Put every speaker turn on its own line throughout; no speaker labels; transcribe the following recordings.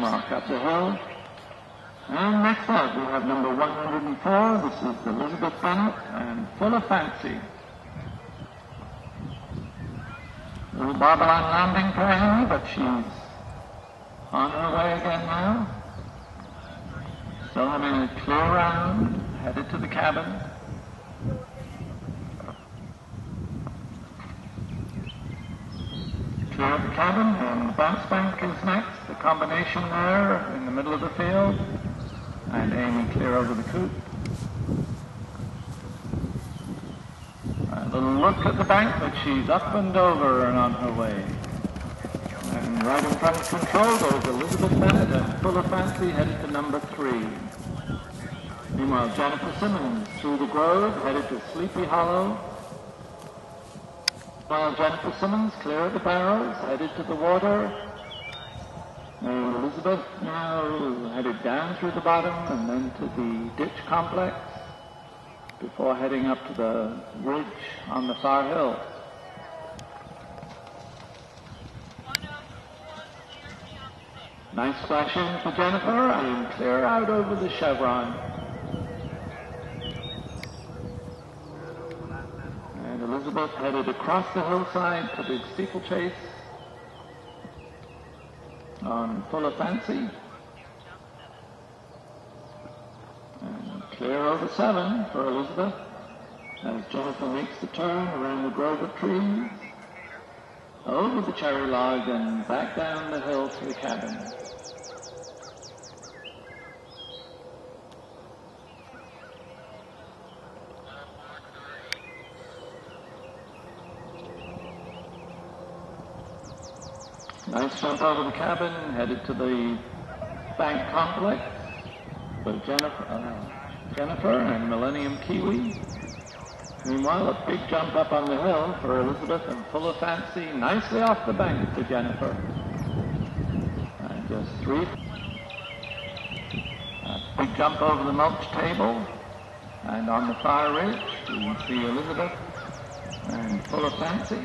Mark up the hill. And next up we have number 104. This is Elizabeth Bennett and Full of Fancy. Little Barberline landing for Amy, but she's on her way again now. Still having a clear round, headed to the cabin. Clear of the cabin, and the bounce bank is next. The combination there in the middle of the field, and Amy clear over the coop. A little look at the bank, but she's up and over and on her way. And right in front of control goes Elizabeth Bennett and Full of Fancy headed to number 3. Meanwhile, Jennifer Simmons through the grove headed to Sleepy Hollow. While Jennifer Simmons clear of the barrels, headed to the water. And Elizabeth now headed down through the bottom and then to the ditch complex before heading up to the ridge on the far hill. Nice flash in for Jennifer and clear out over the chevron. And Elizabeth headed across the hillside to the steeplechase on Full of Fancy. And clear over 7 for Elizabeth as Jennifer makes the turn around the grove of trees, over the cherry log and back down the hill to the cabin. Nice jump over the cabin, headed to the bank complex with Jennifer and Millennium Kiwi. Meanwhile, a big jump up on the hill for Elizabeth and Full of Fancy, nicely off the bank to Jennifer. And just 3. A big jump over the mulch table. And on the far ridge, you can see Elizabeth and Full of Fancy.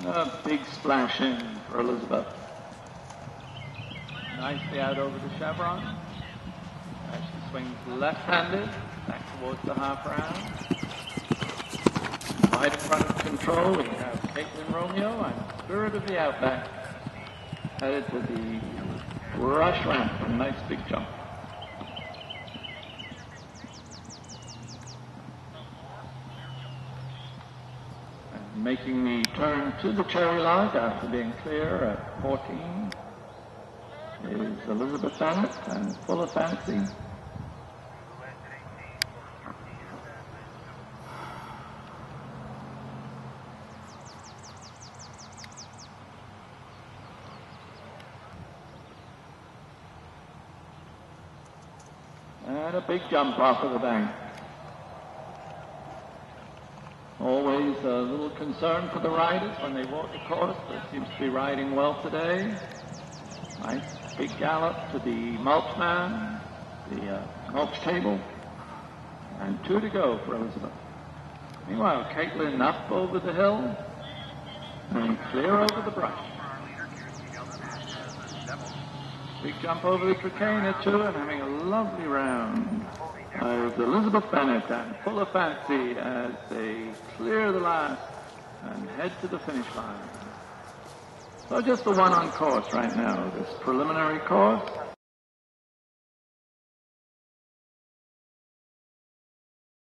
A big splash in for Elizabeth. Nicely out over the chevron. As she swings left-handed back towards the half round. Right in front of control we have Caitlin Romeo and Spirit of the Outback headed to the rush ramp. A nice big jump. Making the turn to the cherry log after being clear at 14 is Elizabeth Bennett and Full of Fancy. And a big jump off of the bank. Always a little concern for the riders when they walk the course, but seems to be riding well today. Nice big gallop to the mulch man, the mulch table, and 2 to go for Elizabeth. Meanwhile, Caitlin up over the hill and clear over the brush. Big jump over the Trakehner too, and having a lovely round. As Elizabeth Bennett and Full of Fancy as they clear the last and head to the finish line. So just the one on course right now, this preliminary course.